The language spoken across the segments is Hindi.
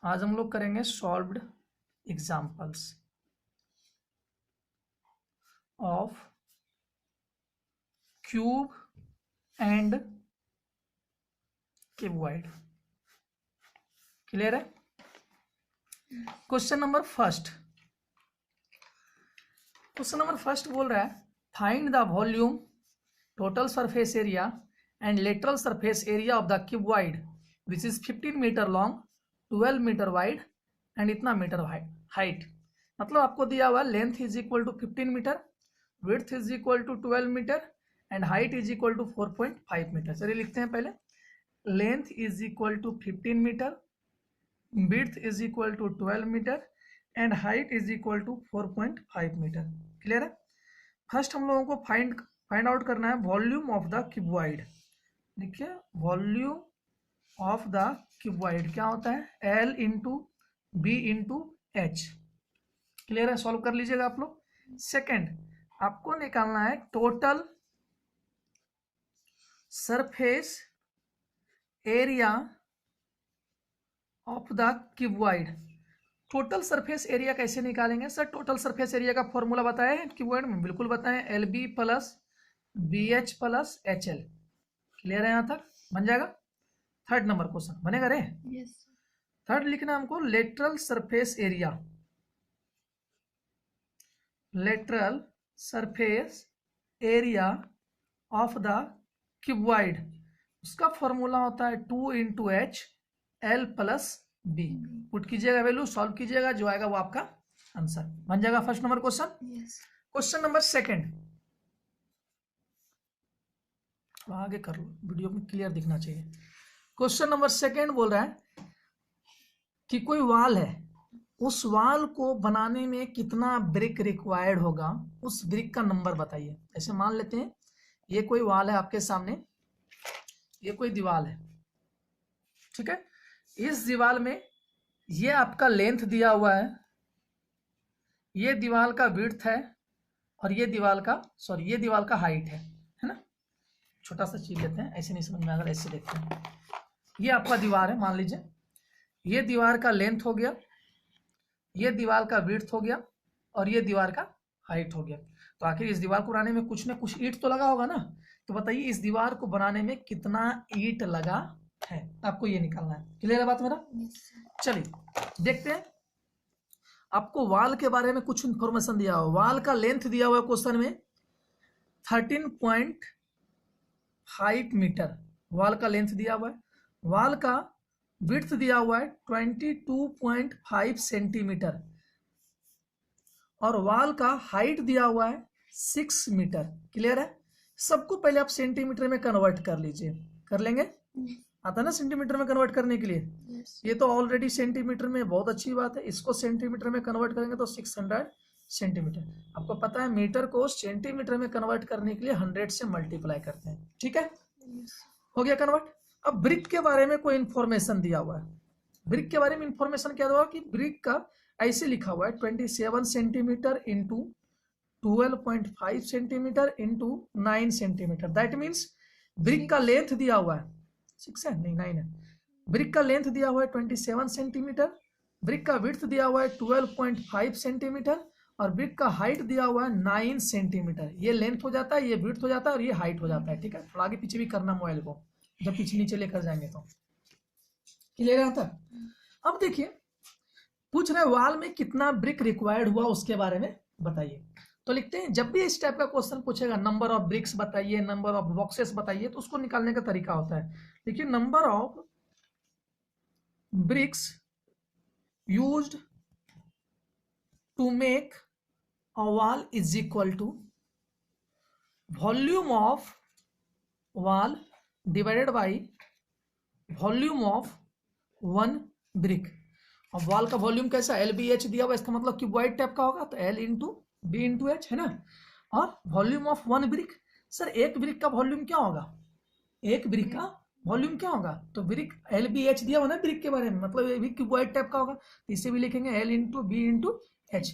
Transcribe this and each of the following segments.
आज हम लोग करेंगे solved examples of cube and cuboid. Clear है? क्वेश्चन नंबर फर्स्ट बोल रहा है find the volume, total surface area and lateral surface area of the cuboid which is 15 metre long, 12 metre wide and इतना मीटर हाइट। मतलब आपको दिया हुआ length is equal to 15 metre, width is equal to 12 metre and height is equal to 4.5 metre. चलिए लिखते हैं पहले। Length is equal to 15 metre, width is equal to 12 metre and height is equal to 4.5 metre. Clear है? फर्स्ट हम लोगों को फाइंड आउट करना है वॉल्यूम ऑफ द क्यूबॉइड। देखिए वॉल्यूम ऑफ द क्यूबॉइड क्या होता है? L into b into h. Clear है? सॉल्व कर लीजिएगा आप लोग। सेकेंड आपको निकालना है total surface area of the cuboid. Total surface area कैसे निकालेंगे सर? टोटल सरफेस एरिया का फॉर्मूला बताए हैं क्यूबॉइड में? बिल्कुल बताएं, LB plus BH plus HL। Clear है? यहां तक बन जाएगा। थर्ड नंबर क्वेश्चन बनेगा रे? यस। थर्ड लिखना हमको lateral surface area, lateral surface area of the cuboid. उसका फॉर्मूला होता है 2 into h L plus b. Put कीजिएगा वैल्यू, सॉल्व कीजिएगा, जो आएगा वो आपका आंसर बन जाएगा। First number question. Yes. Question number second, आगे कर लो, वीडियो में क्लियर दिखना चाहिए। क्वेश्चन नंबर सेकंड बोल रहा है कि कोई वाल है, उस वाल को बनाने में कितना ब्रिक रिक्वायर्ड होगा, उस ब्रिक का नंबर बताइए। ऐसे मान लेते हैं ये कोई वाल है आपके सामने, ये कोई दीवार है, ठीक है। इस दीवार में ये आपका लेंथ दिया हुआ है, ये दीवार का विड्थ है और ये दीवार का हाइट है ना। छोटा सा चीज लेते हैं, ऐसे नहीं समझ में अगर ऐसे देखते हैं, ये आपका दीवार है मान लीजिए, ये दीवार का लेंथ हो गया, ये दीवार का विड्थ हो गया और ये दीवार का हाइट हो गया। तो आखिर इस दीवार को बनाने में कुछ ना कुछ ईंट तो लगा होगा ना। तो बताइए इस दीवार को बनाने में कितना ईंट लगा है, आपको ये निकालना है। क्लियर है बात मेरा? चलिए देखते हैं। आपको वाल के बारे में कुछ इंफॉर्मेशन दिया हुआ, वाल का लेंथ दिया हुआ है क्वेश्चन में 13.5 मीटर वाल का लेंथ दिया हुआ है। वाल का विड्थ दिया हुआ है 22.5 सेंटीमीटर और वाल का हाइट दिया हुआ है 6 मीटर। क्लियर है? सबको पहले आप सेंटीमीटर में कन्वर्ट कर लीजिए। कर लेंगे? आता है ना सेंटीमीटर में कन्वर्ट करने के लिए? ये तो ऑलरेडी सेंटीमीटर में, बहुत अच्छी बात है। इसको सेंटीमीटर में कन्वर्ट करेंगे तो 600 सेंटीमीटर। आपको पता है मीटर को सेंटीमीटर में कन्वर्ट करने के लिए 100 से मल्टीप्लाई करते हैं। ठीक है, हो गया कन्वर्ट। अब ब्रिक के बारे में कोई इंफॉर्मेशन दिया हुआ है। ब्रिक के बारे में इंफॉर्मेशन क्या हुआ कि ब्रिक का ऐसे लिखा हुआ है 27 centimetre into 12.5 centimetre into 9 centimetre. That means brick का लेंथ दिया हुआ है 6 है, नहीं 9 है। ब्रिक का लेंथ दिया हुआ है 27 सेंटीमीटर, ब्रिक का विड्थ दिया हुआ है 12.5 सेंटीमीटर और ब्रिक का हाइट दिया हुआ है 9 सेंटीमीटर। ये लेंथ हो जाता है, ये विड्थ हो जाता है और ये हाइट हो जाता है। ठीक है, थोड़ा आगे पीछे भी करना मोबाइल को, जब पीछे नीचे लेकर जाएंगे तो। क्लियर आता है? अब देखिए पूछ रहे वाल में कितना ब्रिक रिक्वायर्ड हुआ उसके बारे में बताइए। तो लिखते हैं जब भी इस टाइप का क्वेश्चन पूछेगा नंबर ऑफ ब्रिक्स बताइए, नंबर ऑफ बॉक्सेस बताइए, तो उसको निकालने का तरीका होता है। देखिए number of bricks used to make a wall is equal to volume of wall divided by volume of one brick. अब वॉल का वॉल्यूम कैसा? LBH दिया हुआ, इसका मतलब क्यूबॉइड टाइप का होगा तो L into b into h है ना। और volume of one brick, sir एक ब्रिक का वॉल्यूम क्या होगा? एक ब्रिक का वॉल्यूम क्या होगा? तो ब्रिक LBH दिया हुआ ना ब्रिक के बारे में, मतलब ये भी क्यूबॉइड टाइप का होगा, तो इसे भी लिखेंगे L into b into h.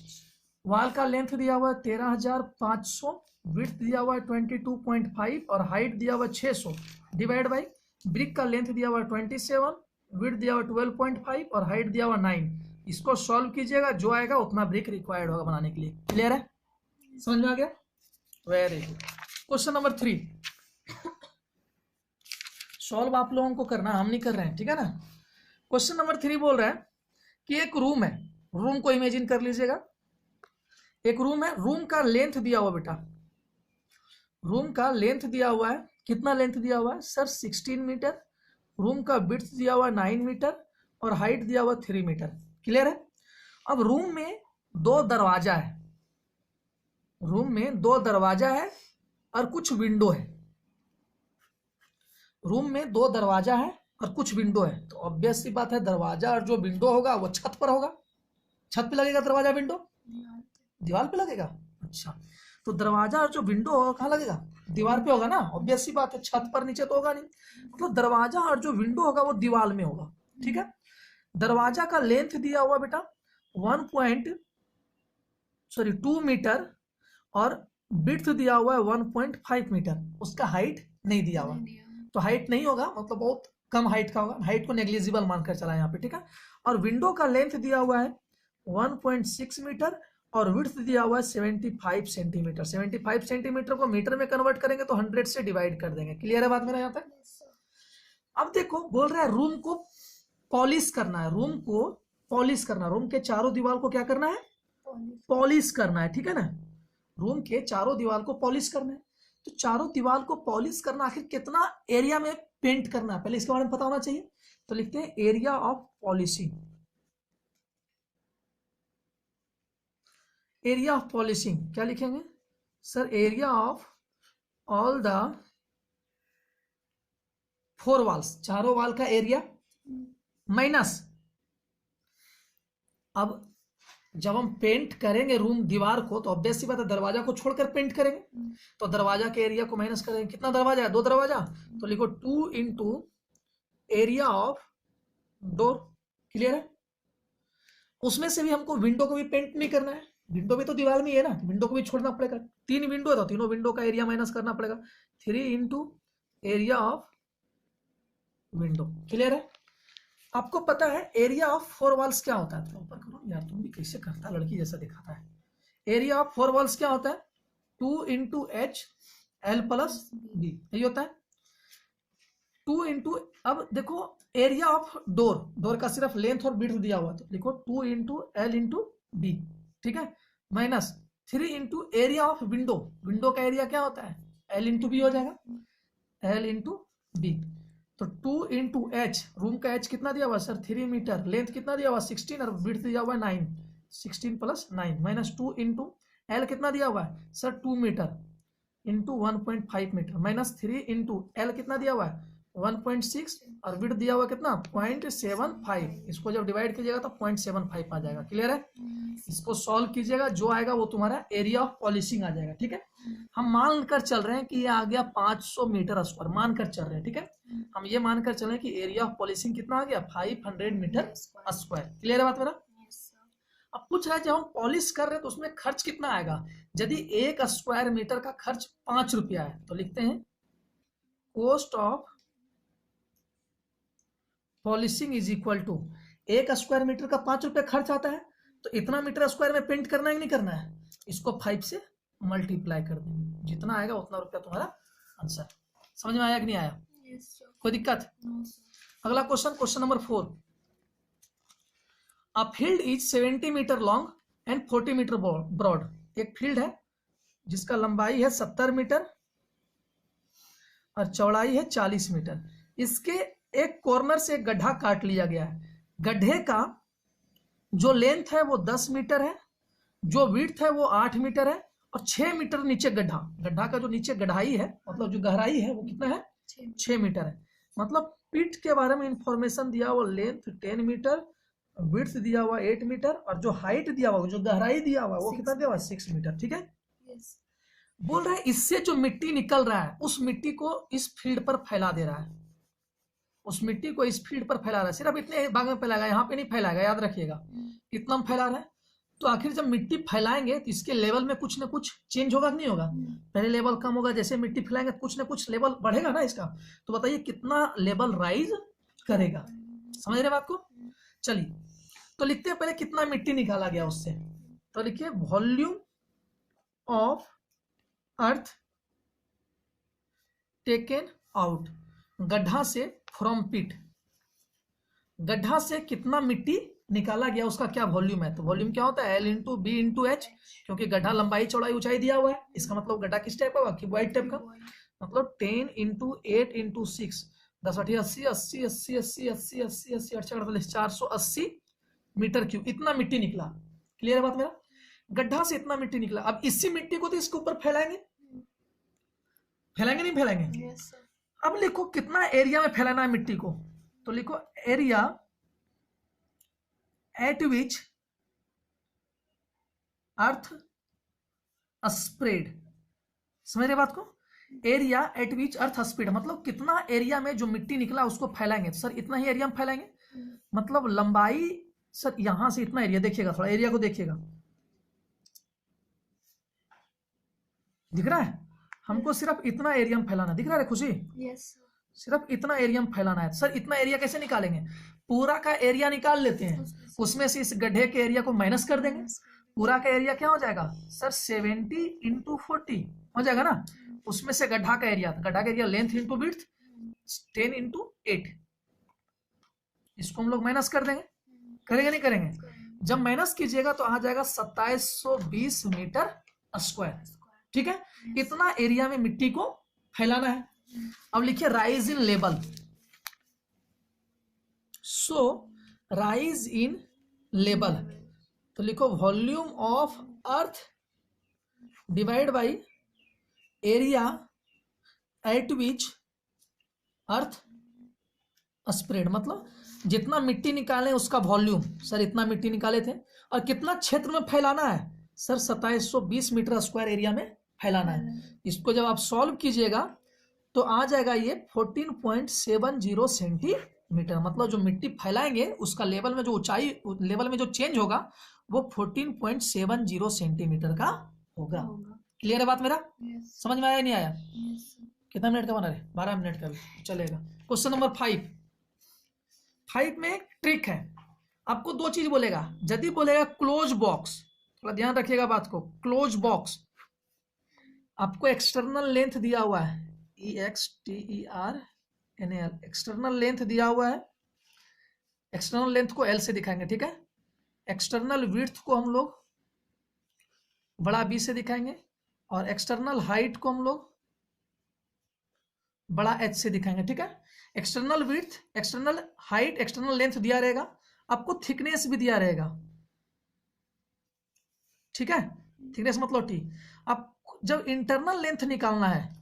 Wall का लेंथ दिया हुआ है 13,500, विड्थ दिया हुआ है 22.5 और हाइट दिया हुआ है 600 डिवाइड बाई ब्रिक का लेंथ दिया हुआ है 27, विड्थ दिया हुआ 12.5 और हाइट दिया हुआ 9। इसको सॉल्व कीजिएगा, जो आएगा उतना ब्रिक रिक्वायर्ड होगा बनाने के लिए। क्लियर है, समझ में आ गया? Very good. Question number 3 solve आप लोगों को करना, हम नहीं कर रहे हैं, ठीक है ना। क्वेश्चन नंबर 3 बोल रहा है कि एक रूम है, रूम को इमेजिन कर लीजिएगा। एक रूम है, रूम का लेंथ दिया हुआ बेटा, रूम का लेंथ दिया हुआ है। कितना लेंथ दिया हुआ है सर? 16 मीटर। रूम का विड्थ दिया हुआ 9 मीटर और हाइट दिया हुआ 3 मीटर। क्लियर है? अब रूम में 2 दरवाजा है, रूम में 2 दरवाजा है और कुछ विंडो है। रूम में 2 दरवाजा है और कुछ विंडो है, तो ऑब्वियस सी बात है दरवाजा और जो विंडो होगा वो छत पर होगा। छत पे लगेगा दरवाजा, विंडो दीवार पे लगेगा। अच्छा, तो दरवाजा और जो विंडो होगा कहाँ लगेगा? दीवार पे होगा ना, ऑब्वियस सी बात है, छत पर नीचे तो होगा नहीं। तो दरवाजा और जो विंडो होगा वो दीवार में होगा, ठीक है। दरवाजा का लेंथ दिया हुआ बेटा 2 मीटर और विड्थ दिया हुआ है 1.5 मीटर। उसका हाइट नहीं दिया हुआ, तो हाइट नहीं होगा, मतलब बहुत कम हाइट का होगा, हाइट को नेग्लिजिबल मानकर चला यहाँ पे, ठीक है। और विंडो का लेंथ दिया हुआ है 1.6 मीटर और विड्थ दिया हुआ है 75 सेंटीमीटर। 75 सेंटीमीटर को मीटर में कन्वर्ट करेंगे तो 100 से डिवाइड कर देंगे। क्लियर है बात मेरा यहाँ तक? अब देखो बोल रहा है रूम को पॉलिश करना है, रूम को पॉलिश करना, रूम के चारों दीवार को क्या करना है? पॉलिश करना है, ठीक है ना। रूम के चारों दीवार को पॉलिश करना है, तो चारों दीवार को पॉलिश करना, आखिर कितना एरिया में पेंट करना है पहले इसके बारे में पता होना चाहिए। तो लिखते हैं area of polishing. Area of polishing क्या लिखेंगे sir? Area of all the 4 walls, चारों वॉल का एरिया माइनस, अब जब हम पेंट करेंगे रूम दीवार को तो ऑब्वियस सी बात है दरवाजा को छोड़कर पेंट करेंगे, तो दरवाजा के एरिया को माइनस करेंगे। कितना दरवाजा है? 2 दरवाजा, तो लिखो 2 into area of door. Clear है? उसमें से भी हमको विंडो को भी पेंट नहीं करना है, विंडो भी तो दीवार में ही है ना, विंडो को भी छोड़ना पड़ेगा। 3 विंडो है तो तीनों विंडो का एरिया माइनस करना पड़ेगा। 3 into area of window. Clear है? आपको पता है एरिया ऑफ 4 वॉल्स क्या होता है? तो ऊपर करो यार, तुम भी कैसे करता है, लड़की जैसा दिखाता है। एरिया ऑफ 4 वॉल्स क्या होता है? 2 into h l plus b, यही होता है। 2 इंटू, अब देखो एरिया ऑफ डोर, डोर का सिर्फ लेंथ और विड्थ दिया हुआ, तो लिखो 2 इंटू एल इंटू बी, ठीक है, minus 3 into area of window, window का एरिया क्या होता है? एल इंटू बी हो जाएगा, एल इंटू बी। तो 2 इंटू एच, रूम का एच कितना दिया हुआ सर? 3 मीटर, लेंथ कितना दिया हुआ? 16 और विड्थ दिया हुआ 9, 16 प्लस 9 माइनस 2 इंटू एल कितना दिया हुआ है sir? 2 metre into 1.5 metre minus 3 into l कितना दिया हुआ है? 1.6 और विड्थ दिया हुआ कितना? 0.75। इसको जब डिवाइड कीजिएगा तो 0.75 आ जाएगा। क्लियर है? इसको सॉल्व कीजिएगा, जो आएगा वो तुम्हारा एरिया ऑफ पॉलिशिंग आ जाएगा, ठीक है। हम मान कर चल रहे हैं कि ये आ गया 500 मीटर स्क्वायर, मान कर चल रहे हैं, ठीक है। हम ये मान कर चल रहे हैं कि एरिया ऑफ पॉलिशिंग कितना आ गया? 500 मीटर स्क्वायर। क्लियर है बात मेरा? अब पूछ रहा है जब हम पॉलिश कर रहे हैं तो उसमें खर्च कितना आएगा? यदि 1 स्क्वायर मीटर का खर्च 5 रुपया है तो लिखते हैं cost of polishing is equal to 1 square metre का 5 रुपया खर्च आता है, तो इतना मीटर स्क्वायर में पेंट करना है नहीं करना है? इसको 5 से मल्टीप्लाई कर देंगे, जितना आएगा उतना रुपया तुम्हारा आंसर। समझ में आया कि नहीं आया? कोई दिक्कत? अगला question, question number 4। A field is 70 metre long and 40 metre broad. एक फील्ड है जिसका लंबाई है 70 मीटर और चौड़ाई है 40 मीटर। इसके एक कॉर्नर से एक गड्ढा काट लिया गया है। गड्ढे का जो लेंथ है वो 10 मीटर है, जो विड्थ है वो 8 मीटर है और 6 मीटर नीचे गड्ढा, गड्ढा का जो नीचे गहराई है, मतलब जो गहराई है वो कितना है? 6 मीटर है। मतलब पिट के बारे में इंफॉर्मेशन दिया हुआ, लेंथ 10 मीटर, विड्थ दिया हुआ 8 मीटर और जो हाइट दिया हुआ, जो गहराई दिया हुआ वो कितना दिया हुआ? 6 मीटर, ठीक है। बोल रहा है इससे जो मिट्टी निकल रहा है उस मिट्टी को इस फील्ड पर फैला दे रहा है, उस मिट्टी को इस फील्ड पर फैला रहा है। सिर्फ इतने भाग में फैलाएगा, यहाँ पे नहीं फैलाएगा, याद रखिएगा। इतना हम फैला रहे हैं, तो आखिर जब मिट्टी फैलाएंगे तो इसके लेवल में कुछ ना कुछ चेंज होगा कि नहीं होगा? पहले लेवल कम होगा, जैसे मिट्टी फैलाएंगे कुछ ना कुछ लेवल बढ़ेगा ना इसका। तो बताइए कितना लेवल राइज करेगा? समझ रहे बात को? चलिए तो लिखते हैं पहले कितना मिट्टी निकाला गया उससे। तो लिखिए volume of earth taken out, गड्ढा से, फ्रॉम पिट, गड्ढा से कितना मिट्टी निकाला गया उसका क्या वॉल्यूम है। तो वॉल्यूम क्या होता है, L into b into h, क्योंकि गड्ढा लंबाई चौड़ाई ऊंचाई दिया हुआ है, इसका मतलब गड्ढा किस टाइप का होगा, क्यूबॉइड टाइप का। मतलब 10 इंटू 8 इंटू 6, 10 8 80 80 80 80 80 80 80 48 480 मीटर क्यूब, इतना मिट्टी निकला। क्लियर है बात मेरा? गड्ढा से इतना मिट्टी निकला। अब इसी मिट्टी को तो इसके ऊपर फैलाएंगे, फैलाएंगे नहीं फैलाएंगे? yes, sir. अब लिखो कितना एरिया में फैलाना है मिट्टी को। तो लिखो area at which earth spread. समझ रहे बात को? Area at which earth spread मतलब कितना एरिया में जो मिट्टी निकला उसको फैलाएंगे। तो सर इतना ही एरिया में फैलाएंगे, मतलब लंबाई सर यहां से इतना एरिया, देखिएगा थोड़ा एरिया को देखिएगा, दिख रहा है हमको? सिर्फ इतना एरिया में फैलाना, दिख रहा है खुशी? yes, sir. सिर्फ इतना एरिया में फैलाना है। सर इतना एरिया कैसे निकालेंगे? पूरा का एरिया निकाल लेते हैं, उसमें से इस गड्ढे के एरिया को माइनस कर देंगे। पूरा का एरिया क्या हो जाएगा सर, 70 इंटू 40 हो जाएगा ना। उसमें से गड्ढा का एरिया, गड्ढा का area length into width 10 into 8, इसको हम लोग माइनस कर देंगे। करेंगे नहीं करेंगे? जब माइनस कीजिएगा तो आ जाएगा 2720 मीटर स्क्वायर। ठीक है, इतना एरिया में मिट्टी को फैलाना है। अब लिखिए rise in level. So rise in level, तो लिखो volume of earth divide by area at which earth spread, मतलब जितना मिट्टी निकाले उसका वॉल्यूम। सर इतना मिट्टी निकाले थे, और कितना क्षेत्र में फैलाना है सर, 2720 मीटर स्क्वायर एरिया में फैलाना है। इसको जब आप सॉल्व कीजिएगा तो आ जाएगा ये 14.70 सेंटीमीटर। मतलब जो मिट्टी फैलाएंगे उसका लेवल में जो ऊंचाई, लेवल में जो चेंज होगा वो 14.70 सेंटीमीटर का होगा। क्लियर है बात मेरा? yes, समझ में आया नहीं आया? yes, sir. कितना मिनट का बना रहे? 12 मिनट का भी चलेगा। क्वेश्चन नंबर 5 में एक ट्रिक है। आपको दो चीज बोलेगा, यदि बोलेगा क्लोज बॉक्स, थोड़ा ध्यान रखिएगा बात को। क्लोज बॉक्स, आपको एक्सटर्नल लेंथ दिया हुआ है, EXTERNAL, एक्सटर्नल लेंथ दिया हुआ है। एक्सटर्नल लेंथ को L से दिखाएंगे, ठीक है। एक्सटर्नल विड्थ को हम लोग बड़ा B से दिखाएंगे, और एक्सटर्नल हाइट को हम लोग बड़ा H से दिखाएंगे, ठीक है। External width, external height, external length दिया रहेगा, आपको थिकनेस भी दिया रहेगा, ठीक है। थिकनेस मतलब T। अब जब इंटरनल लेंथ निकालना है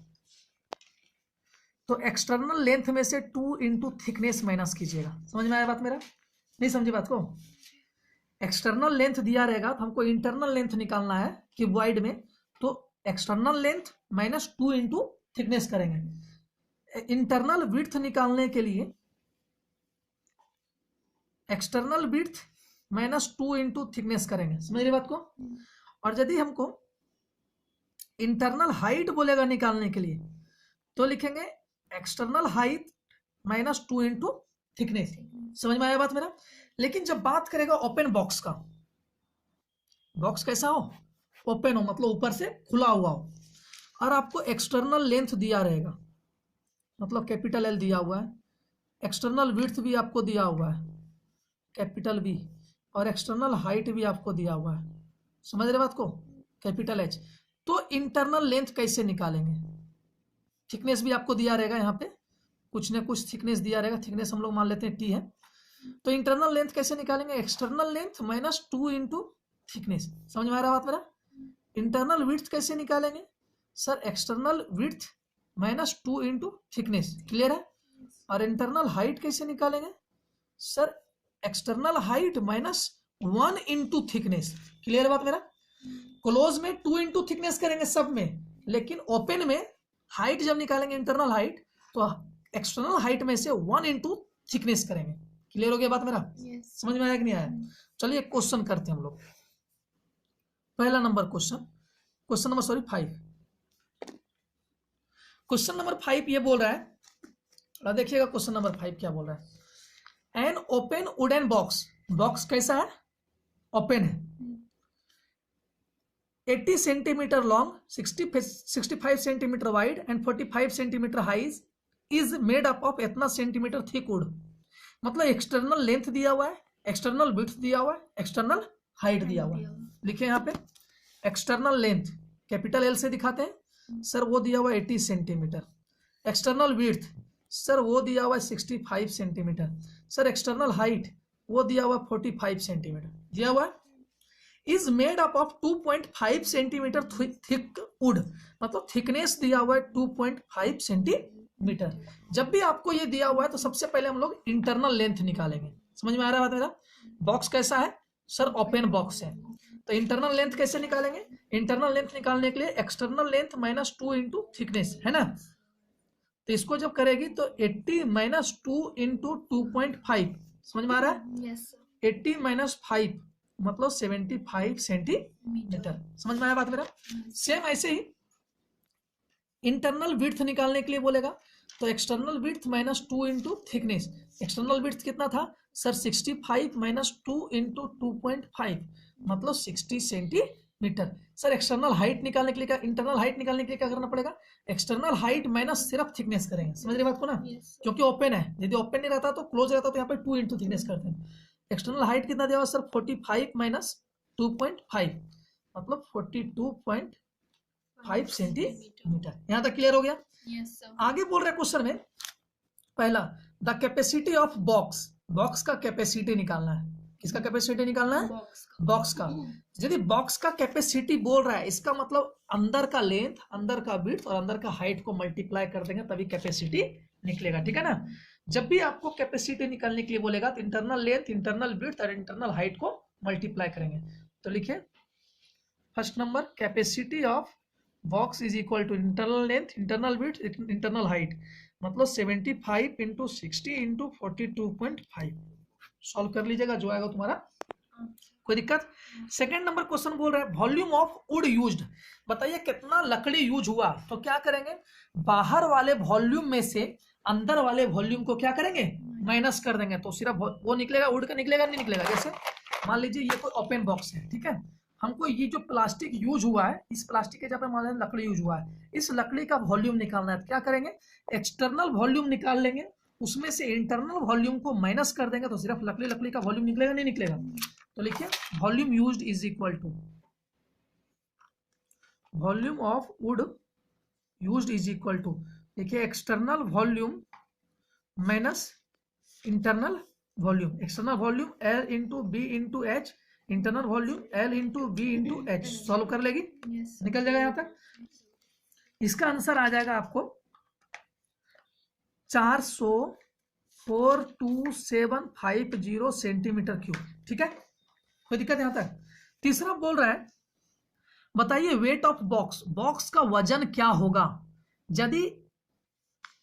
तो एक्सटर्नल लेंथ में से 2 इंटू थिकनेस माइनस कीजिएगा। समझ में आया बात मेरा? नहीं समझी बात को? एक्सटर्नल लेंथ दिया रहेगा तो हमको इंटरनल लेंथ निकालना है क्यूबॉइड में, तो external length minus 2 into thickness करेंगे। इंटरनल विड्थ निकालने के लिए external width minus 2 into thickness करेंगे। समझ रही बात को? और यदि हमको इंटरनल हाइट बोलेगा निकालने के लिए तो लिखेंगे external height minus 2 into thickness. समझ में आया बात मेरा? लेकिन जब बात करेगा ओपन बॉक्स का, बॉक्स कैसा हो, ओपन हो, मतलब ऊपर से खुला हुआ हो, और आपको एक्सटर्नल लेंथ दिया रहेगा, मतलब कैपिटल L दिया हुआ है, एक्सटर्नल विड्थ भी आपको दिया हुआ है कैपिटल B, और एक्सटर्नल हाइट भी आपको दिया हुआ है। समझ रहे बात को? Capital H। तो इंटरनल लेंथ कैसे निकालेंगे? थिकनेस भी आपको दिया रहेगा, यहाँ पे कुछ ना कुछ थिकनेस दिया रहेगा, थिकनेस हम लोग मान लेते हैं T है। तो इंटरनल लेंथ कैसे निकालेंगे? External length minus 2 into thickness. समझ में आ रहा बात मेरा? इंटरनल विड्थ कैसे निकालेंगे? Sir external width minus 2 into thickness. Clear है? और इंटरनल हाइट कैसे निकालेंगे? Sir external height minus 1 into thickness. Clear है बात मेरा? क्लोज में 2 इंटू थिकनेस करेंगे सब में, लेकिन ओपन में हाइट जब निकालेंगे इंटरनल हाइट तो एक्सटर्नल हाइट में से 1 इंटू थिकनेस करेंगे। क्लियर हो गया बात मेरा? yes, समझ में आया कि नहीं आया? चलिए एक क्वेश्चन करते हैं हम लोग। पहला number question number 5। Question number 5 ये बोल रहा है, देखिएगा क्वेश्चन नंबर 5 क्या बोल रहा है। An open wooden box, box कैसा है, ओपन है, 80 centimetre long, 65 centimetre wide and 45 centimetre high is made up of इतना सेंटीमीटर थिक वुड। मतलब एक्सटर्नल लेंथ दिया हुआ है, एक्सटर्नल विड्थ दिया हुआ है, एक्सटर्नल हाइट दिया हुआ है। लिखे यहाँ पे एक्सटर्नल लेंथ कैपिटल एल से दिखाते हैं सर, वो दिया हुआ है 80 सेंटीमीटर। एक्सटर्नल विड्थ सर वो दिया हुआ है 65 सेंटीमीटर। सर एक्सटर्नल हाइट वो दिया हुआ 45 सेंटीमीटर दिया हुआ है। Is made up of 2.5 centimetre thick would, मतलब थिकनेस दिया हुआ है 2.5 सेंटीमीटर। जब भी आपको ये दिया हुआ है तो सबसे पहले हम लोग इंटरनल लेंथ निकालेंगे। समझ में आ रहा है बात मेरा? बॉक्स कैसा है सर, ओपन बॉक्स है, तो इंटरनल लेंथ कैसे निकालेंगे? इंटरनल लेंथ निकालने के लिए external length minus 2 into thickness है ना, तो इसको जब करेगी तो 80 माइनस 2 इंटू 2.5, समझ में आ रहा है? यस 80 माइनस 5 मतलब 75 सेंटीमीटर। समझ में आया बात मेरा? सेम ऐसे ही इंटरनल विड्थ निकालने के लिए बोलेगा तो external width minus 2 into thickness. External width कितना था सर, 65 माइनस 2 इंटू 2.5 मतलब 60 सेंटीमीटर। सर एक्सटर्नल हाइट निकालने के लिए क्या, इंटरनल हाइट निकालने के लिए क्या करना पड़ेगा? एक्सटर्नल हाइट माइनस सिर्फ थिकनेस करेंगे। समझ रही बात को ना? क्योंकि ओपन है, यदि ओपन नहीं रहता तो क्लोज रहता तो यहाँ पे 2 इंटू थिकनेस करते हैं। एक्सटर्नल हाइट कितना दिया हुआ सर, 45 माइनस 2.5 मतलब 42.5 सेंटीमीटर। यहाँ तक क्लियर हो गया? यस सर आगे बोल रहे क्वेश्चन में, पहला the capacity of box, box का कैपेसिटी निकालना है। किसका कैपेसिटी निकालना है? बॉक्स का। यदि बॉक्स का कैपेसिटी बोल रहा है इसका मतलब अंदर का लेंथ, अंदर का विड्थ और अंदर का हाइट को मल्टीप्लाई कर देंगे तभी कैपेसिटी निकलेगा। ठीक है ना? जब भी आपको कैपेसिटी निकालने के लिए बोलेगा तो इंटरनल लेंथ, इंटरनल विड्थ और इंटरनल हाइट को मल्टीप्लाई करेंगे। तो लिखिए first number, capacity of box is equal to internal length, internal width, internal height, मतलब 75 इंटू 60 इंटू 42.5। सॉल्व कर लीजिएगा, जो आएगा तुम्हारा। कोई दिक्कत? सेकंड नंबर क्वेश्चन बोल रहा है वॉल्यूम ऑफ वुड यूज्ड, बताइए कितना लकड़ी यूज हुआ। तो क्या करेंगे, बाहर वाले वॉल्यूम में से अंदर वाले वॉल्यूम को क्या करेंगे, माइनस कर देंगे, तो सिर्फ वो निकलेगा, वुड का निकलेगा नहीं निकलेगा। जैसे मान लीजिए ये कोई ओपन बॉक्स है, ठीक है, हमको ये जो प्लास्टिक यूज हुआ है, इस प्लास्टिक के जगह पे मान लीजिए लकड़ी यूज हुआ है, इस लकड़ी का वॉल्यूम निकालना है। तो क्या करेंगे, एक्सटर्नल वॉल्यूम निकाल लेंगे, उसमें से इंटरनल वॉल्यूम को माइनस कर देंगे तो सिर्फ लकड़ी का वॉल्यूम निकलेगा नहीं निकलेगा। तो लिखिए volume used is equal to volume of wood used is equal to, देखिए external volume minus internal volume. External volume L into b into h, internal volume L into b into h. Solve कर लेगी, निकल जाएगा यहाँ तक। इसका आंसर आ जाएगा आपको 4042750 सेंटीमीटर क्यूब। ठीक है, कोई दिक्कत यहाँ तक? तीसरा बोल रहा है बताइए वेट ऑफ बॉक्स, बॉक्स का वजन क्या होगा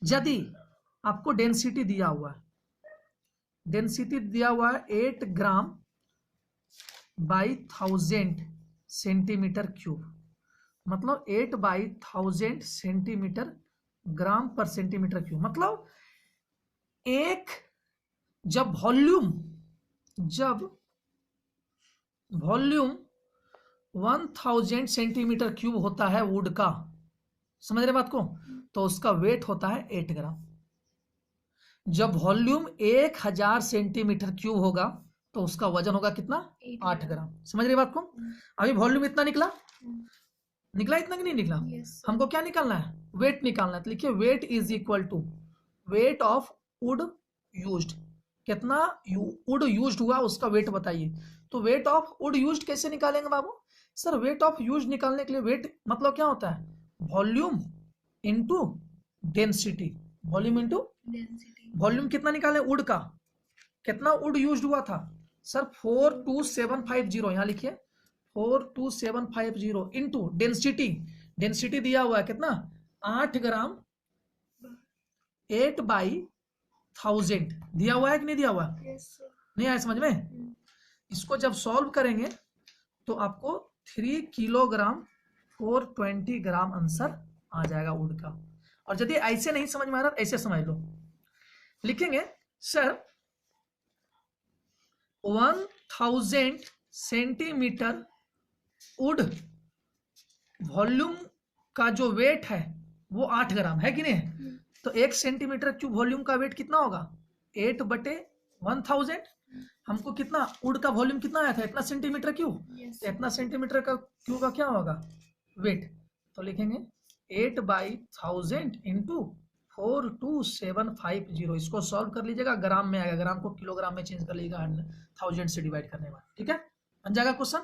यदि आपको डेंसिटी दिया हुआ है, डेंसिटी दिया हुआ है 8 ग्राम बाई 1000 सेंटीमीटर क्यूब, मतलब 8 बाई 1000 सेंटीमीटर ग्राम पर सेंटीमीटर क्यूब। मतलब एक जब वॉल्यूम 1000 सेंटीमीटर क्यूब होता है वुड का, समझ रहे बात को, तो उसका वेट होता है 8 ग्राम। जब वॉल्यूम 1000 सेंटीमीटर क्यूब होगा तो उसका वजन होगा कितना, 8 ग्राम। समझ रहे बात को? अभी वॉल्यूम इतना निकला इतना कि नहीं निकला? हमको क्या निकालना है, वेट निकालना है। तो लिखिए weight is equal to weight of wood used, कितना वुड यूज्ड हुआ उसका वेट बताइए। तो वेट ऑफ वुड यूज्ड कैसे निकालेंगे बाबू? सर वेट ऑफ यूज्ड निकालने के लिए वेट मतलब क्या होता है, volume into density, volume into density. Volume कितना निकाले वुड का, कितना वुड यूज्ड हुआ था सर 42750, यहां लिखिए 42750 इंटू डेंसिटी, डेंसिटी दिया हुआ है कितना 8 ग्राम 8 बाई 1000 दिया हुआ है कि नहीं दिया हुआ? नहीं आया समझ में? इसको जब सॉल्व करेंगे तो आपको 3 किलोग्राम 420 ग्राम आंसर आ जाएगा वुड का। और यदि ऐसे नहीं समझ में आ रहा ऐसे समझ लो, लिखेंगे सर 1000 सेंटीमीटर वुड वॉल्यूम का जो वेट है वो 8 ग्राम है कि नहीं? तो 1 सेंटीमीटर क्यूब वॉल्यूम का वेट कितना होगा? 8/1000। हमको कितना वुड का वॉल्यूम कितना आया था? इतना सेंटीमीटर क्यूब। Yes. इतना सेंटीमीटर का क्यूब का क्या होगा? वेट। तो लिखेंगे 8/1000 इंटू 42750। इसको सॉल्व कर लीजिएगा, ग्राम में आएगा, ग्राम को किलोग्राम में चेंज कर लीजिएगा 1000 से डिवाइड करने के बाद। ठीक है, बन जाएगा क्वेश्चन।